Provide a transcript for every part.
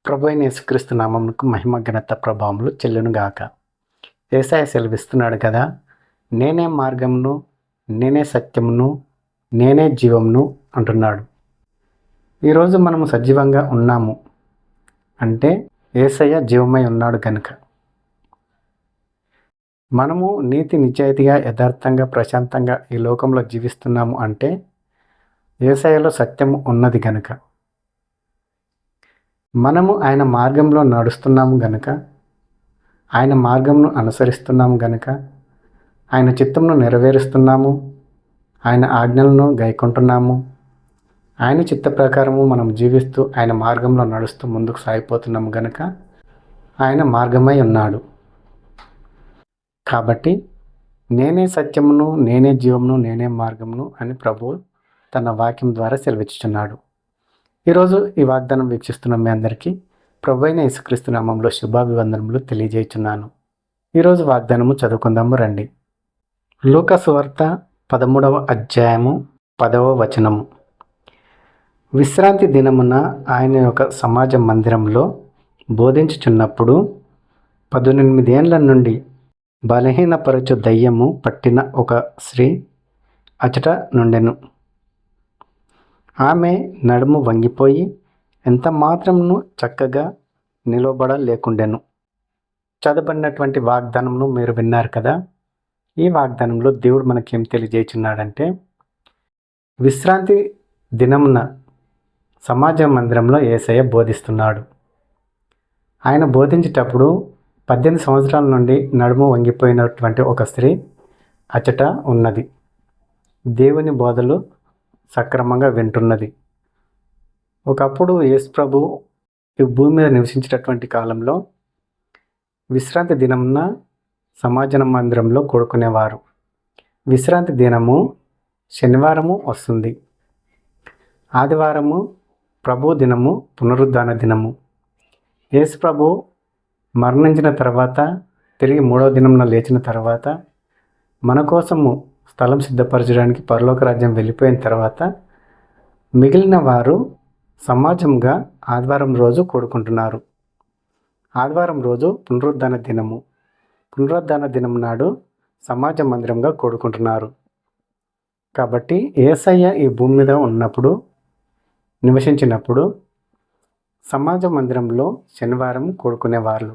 ప్రభువైన యేసుక్రీస్తు నామమునకు మహిమ ఘనత ప్రభావములు చెల్లునుగాక. యేసయ్య సెలవిస్తున్నాడు కదా, నేనే మార్గమును, నేనే సత్యమును, నేనే జీవమును అంటున్నాడు. ఈరోజు మనము సజీవంగా ఉన్నాము అంటే యేసయ్య జీవమై ఉన్నాడు కనుక. మనము నీతి నిజాయితీగా యథార్థంగా ప్రశాంతంగా ఈ లోకంలో జీవిస్తున్నాము అంటే యేసయ్యలో సత్యము ఉన్నది గనుక. మనము ఆయన మార్గంలో నడుస్తున్నాము గనుక, ఆయన మార్గంను అనుసరిస్తున్నాము గనుక, ఆయన చిత్తమును నెరవేరుస్తున్నాము, ఆయన ఆజ్ఞలను గైకొంటున్నాము, ఆయన చిత్త ప్రకారము మనం జీవిస్తూ ఆయన మార్గంలో నడుస్తూ ముందుకు సాగిపోతున్నాము గనుక ఆయన మార్గమై ఉన్నాడు. కాబట్టి నేనే సత్యమును, నేనే జీవమును, నేనే మార్గమును అని ప్రభువు తన వాక్యం ద్వారా సెలవిచ్చుచున్నాడు. ఈరోజు ఈ వాగ్దానం వీక్షిస్తున్న మీ అందరికీ ప్రభువైన యేసుక్రీస్తు నామములో శుభాభివందనములు తెలియజేయుచున్నాను. ఈరోజు వాగ్దానము చదువుకుందాము రండి. లూకా సువార్త 13వ అధ్యాయము 10వ వచనము. విశ్రాంతి దినమున ఆయన యొక్క సమాజ మందిరంలో బోధించుచున్నప్పుడు 18 ఏండ్ల నుండి బలహీనపరచు దయ్యము పట్టిన ఒక స్త్రీ అచట నుండెను. ఆమె నడుము వంగిపోయి ఎంత మాత్రమును చక్కగా నిలబడలేకుండెను. చదవబడినటువంటి వాగ్దానమును మీరు విన్నారు కదా. ఈ వాగ్దానంలో దేవుడు మనకేం తెలియజేయుచున్నాడంటే, విశ్రాంతి దినమున సమాజ మందిరంలో యేసయ్య బోధిస్తున్నాడు. ఆయన బోధించేటప్పుడు 18 సంవత్సరాల నుండి నడుము వంగిపోయినటువంటి ఒక స్త్రీ అచట ఉన్నది. దేవుని బోధలు సక్రమంగా వింటున్నది. ఒకప్పుడు యేసు ప్రభు ఈ భూమి మీద నివసించేటటువంటి కాలంలో విశ్రాంతి దినమున సమాజ మందిరంలో కూడుకునేవారు. విశ్రాంతి దినము శనివారము వస్తుంది. ఆదివారము ప్రభు దినము, పునరుద్ధాన దినము. యేసు ప్రభు మరణించిన తర్వాత తిరిగి 3వ దినమున లేచిన తర్వాత మన కోసము స్థలం సిద్ధపరచడానికి పరలోక రాజ్యం వెళ్ళిపోయిన తర్వాత మిగిలిన వారు సమాజంగా ఆదివారం రోజు కూడుకుంటున్నారు. ఆదివారం రోజు పునరుద్ధాన దినము. పునరుద్ధాన దినం నాడు సమాజ మందిరంగా కూడుకుంటున్నారు. కాబట్టి యేసయ్య ఈ భూమి మీద ఉన్నప్పుడు, నివసించినప్పుడు సమాజ మందిరంలో శనివారం కూడుకునేవాళ్ళు.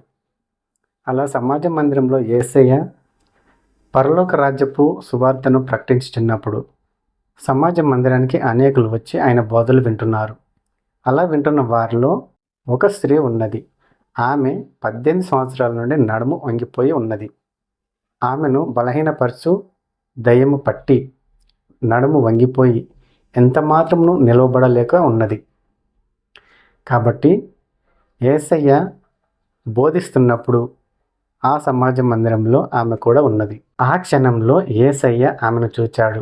అలా సమాజ మందిరంలో యేసయ్య పరలోక రాజ్యపు సువార్తను ప్రకటించుచున్నప్పుడు సమాజ మందిరానికి అనేకులు వచ్చి ఆయన బోధలు వింటున్నారు. అలా వింటున్న వారిలో ఒక స్త్రీ ఉన్నది. ఆమె 18 సంవత్సరాల నుండి నడుము వంగిపోయి ఉన్నది. ఆమెను బలహీనపరచు దయ్యము పట్టి నడుము వంగిపోయి ఎంత మాత్రమును నిలవబడలేక ఉన్నది. కాబట్టి యేసయ్య బోధిస్తున్నప్పుడు ఆ సమాజ మందిరంలో ఆమె కూడా ఉన్నది. ఆ క్షణంలో యేసయ్య ఆమెను చూచాడు.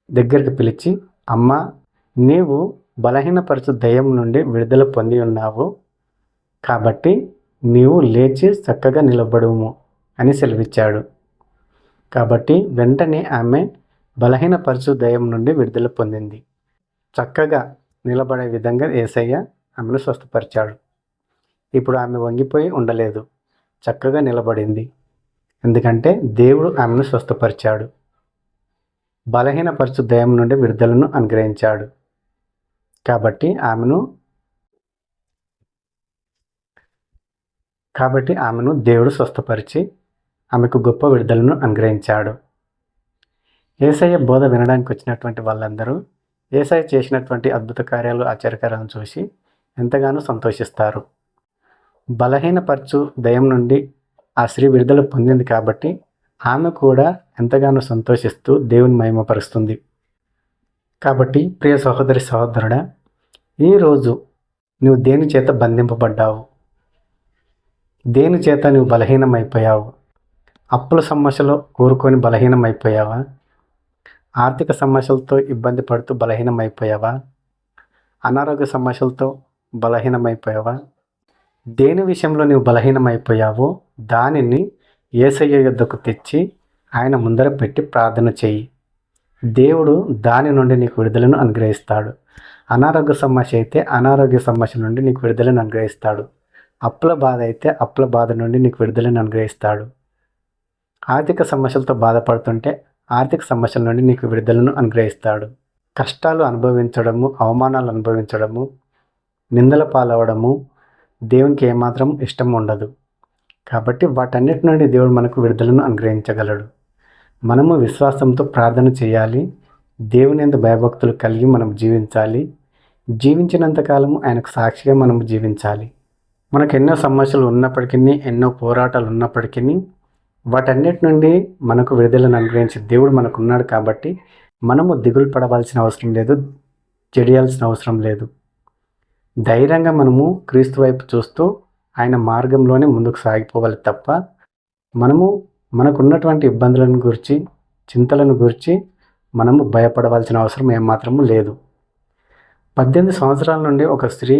దగ్గరికి పిలిచి, అమ్మా, నీవు బలహీనపరచు దయ్యం నుండి విడుదల పొంది ఉన్నావు, కాబట్టి నీవు లేచి చక్కగా నిలబడుము అని సెలవిచ్చాడు. కాబట్టి వెంటనే ఆమె బలహీనపరచు దయ్యం నుండి విడుదల పొందింది. చక్కగా నిలబడే విధంగా యేసయ్య ఆమెను స్వస్థపరిచాడు. ఇప్పుడు ఆమె వంగిపోయి ఉండలేదు, చక్కగా నిలబడింది. ఎందుకంటే దేవుడు ఆమెను స్వస్థపరిచాడు, బలహీనపరచు దయ్యం నుండి విడుదలను అనుగ్రహించాడు. కాబట్టి ఆమెను దేవుడు స్వస్థపరిచి ఆమెకు గొప్ప విడుదలను అనుగ్రహించాడు. యేసయ్య బోధ వినడానికి వచ్చినటువంటి వాళ్ళందరూ యేసయ్య చేసినటువంటి అద్భుత కార్యాలు, ఆశ్చర్యకార్యాలను చూసి ఎంతగానో సంతోషిస్తారు. బలహీనపరచు దయ్యం నుండి ఆ స్త్రీ విడుదల పొందింది కాబట్టి ఆమె కూడా ఎంతగానో సంతోషిస్తూ దేవుని మహిమపరుస్తుంది. కాబట్టి ప్రియ సహోదరి సహోదరుడా, ఈరోజు నువ్వు దేని చేత బంధింపబడ్డావు? దేని చేత నువ్వు బలహీనమైపోయావు? అప్పుల సమస్యలో కూరుకొని బలహీనమైపోయావా? ఆర్థిక సమస్యలతో ఇబ్బంది పడుతూ బలహీనమైపోయావా? అనారోగ్య సమస్యలతో బలహీనమైపోయావా? దేని విషయంలో నువ్వు బలహీనమైపోయావో దానిని యేసయ్య యొద్దకు తెచ్చి ఆయన ముందర పెట్టి ప్రార్థన చేయి. దేవుడు దాని నుండి నీకు విడుదలను అనుగ్రహిస్తాడు. అనారోగ్య సమస్య అయితే అనారోగ్య సమస్య నుండి నీకు విడుదలను అనుగ్రహిస్తాడు. అప్పుల బాధ అయితే అప్పుల బాధ నుండి నీకు విడుదలను అనుగ్రహిస్తాడు. ఆర్థిక సమస్యలతో బాధపడుతుంటే ఆర్థిక సమస్యల నుండి నీకు విడుదలను అనుగ్రహిస్తాడు. కష్టాలు అనుభవించడము, అవమానాలు అనుభవించడము, నిందల పాలవడము దేవునికి ఏమాత్రం ఇష్టం ఉండదు. కాబట్టి వాటన్నిటి నుండి దేవుడు మనకు విడుదలను అనుగ్రహించగలడు. మనము విశ్వాసంతో ప్రార్థన చేయాలి. దేవుని యందు భయభక్తులు కలిగి మనం జీవించాలి. జీవించినంతకాలము ఆయనకు సాక్షిగా మనం జీవించాలి. మనకు ఎన్నో సమస్యలు ఉన్నప్పటికీ, ఎన్నో పోరాటాలు ఉన్నప్పటికీ వాటన్నిటి నుండి మనకు విడుదలను అనుగ్రహించే దేవుడు మనకున్నాడు. కాబట్టి మనము దిగులు పడవలసిన అవసరం లేదు, చెడియాల్సిన అవసరం లేదు. ధైర్యంగా మనము క్రీస్తు వైపు చూస్తూ ఆయన మార్గంలోనే ముందుకు సాగిపోవాలి తప్ప మనకున్నటువంటి ఇబ్బందులను గురించి, చింతలను గురించి మనము భయపడవలసిన అవసరం ఏమాత్రము లేదు. 18 సంవత్సరాల నుండి ఒక స్త్రీ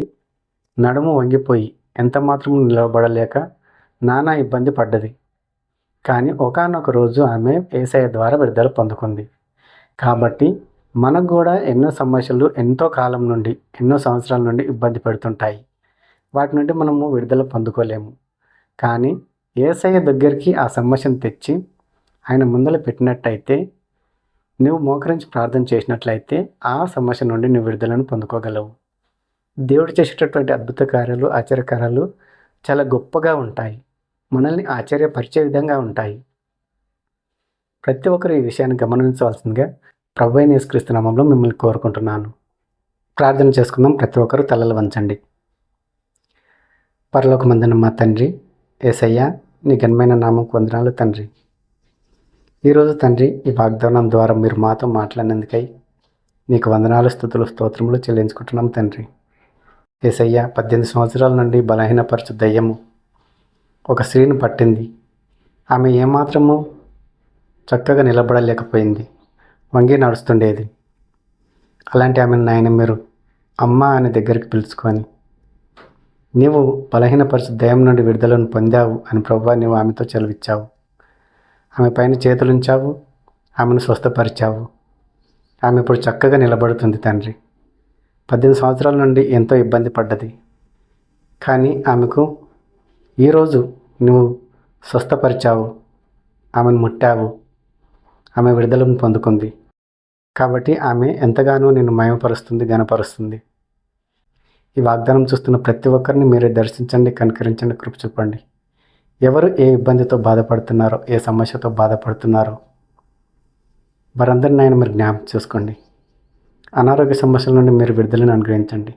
నడుము వంగిపోయి ఎంత మాత్రము నిలబడలేక నానా ఇబ్బంది పడ్డది. కానీ ఒకానొక రోజు ఆమె యేసయ్య ద్వారా విడుదల పొందుకుంది. కాబట్టి మనకు కూడా ఎన్నో సమస్యలు ఎంతో కాలం నుండి, ఎన్నో సంవత్సరాల నుండి ఇబ్బంది పెడుతుంటాయి. వాటి నుండి మనము విడుదల పొందుకోలేము. కానీ యేసయ్య దగ్గరికి ఆ సమస్యను తెచ్చి ఆయన ముందర పెట్టినట్టయితే, నువ్వు మోకరించి ప్రార్థన చేసినట్లయితే ఆ సమస్య నుండి నువ్వు విడుదలను పొందుకోగలవు. దేవుడు చేసేటటువంటి అద్భుత కార్యాలు, ఆశ్చర్యకార్యాలు చాలా గొప్పగా ఉంటాయి. మనల్ని ఆశ్చర్యపరిచే విధంగా ఉంటాయి. ప్రతి ఒక్కరు ఈ విషయాన్ని గమనించవలసిందిగా ప్రభువైన యేసుక్రీస్తు నామములో మిమ్మల్ని కోరుకుంటున్నాను. ప్రార్థన చేసుకుందాం. ప్రతి ఒక్కరు తలలు వంచండి. పరలోకమందున్న మా తండ్రి యేసయ్య, నీ ఘనమైన నామముకు వందనాలు తండ్రి. ఈరోజు తండ్రి ఈ వాగ్దానం ద్వారా మీరు మాతో మాట్లాడినందుకై నీకు వందనాలు, స్తుతులు, స్తోత్రములు చెల్లించుకుంటున్నాం తండ్రి. యేసయ్య, 18 సంవత్సరాల నుండి బలహీనపరచు దయ్యము ఒక స్త్రీని పట్టింది. ఆమె ఏమాత్రము చక్కగా నిలబడలేకపోయింది, వంగి నడుస్తుండేది. అలాంటి ఆమెను నాయన మీరు అమ్మ అని దగ్గరికి పిలుచుకొని, నీవు బలహీనపరచు దయ్యం నుండి విడుదలను పొందావు అని ప్రభువా నీవు ఆమెతో చెలవిచ్చావు. ఆమె పైన చేతులుంచావు, ఆమెను స్వస్థపరిచావు. ఆమె ఇప్పుడు చక్కగా నిలబడుతుంది తండ్రి. 18 సంవత్సరాల నుండి ఎంతో ఇబ్బంది పడ్డది. కానీ ఆమెకు ఈరోజు నువ్వు స్వస్థపరిచావు, ఆమెను ముట్టావు, ఆమె విడుదలను పొందుకుంది. కాబట్టి ఆమె ఎంతగానో నిన్ను మహిమపరుస్తుంది, ఘనపరుస్తుంది. ఈ వాగ్దానం చూస్తున్న ప్రతి ఒక్కరిని మీరే దర్శించండి, కనికరించండి, కృప చూపండి. ఎవరు ఏ ఇబ్బందితో బాధపడుతున్నారో, ఏ సమస్యతో బాధపడుతున్నారో వారందరిని ఆయన మీరు జ్ఞాపకం చేసుకోండి. అనారోగ్య సమస్యల నుండి మీరు విడుదలను అనుగ్రహించండి.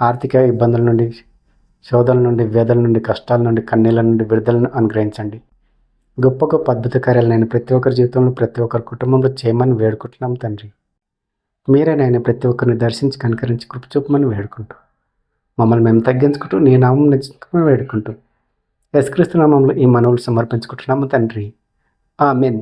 ఆర్థిక ఇబ్బందుల నుండి, శోధల నుండి, వేదల నుండి, కష్టాల నుండి, కన్నీళ్ళ నుండి విడుదలను అనుగ్రహించండి. గొప్ప గొప్ప అద్భుత కార్యాలు నేను ప్రతి ఒక్కరి జీవితంలో, ప్రతి ఒక్కరి కుటుంబంలో చేయమని వేడుకుంటున్నాం తండ్రి. మీరే నాయన ప్రతి ఒక్కరిని దర్శించి కనికరించి కృప చూపమని వేడుకుంటూ, మమ్మల్ని మేము తగ్గించుకుంటూ నీ నామం నచ్చుకుని వేడుకుంటూ యేసుక్రీస్తు నామంలో ఈ మనవులు సమర్పించుకుంటున్నాము తండ్రి. ఆమేన్.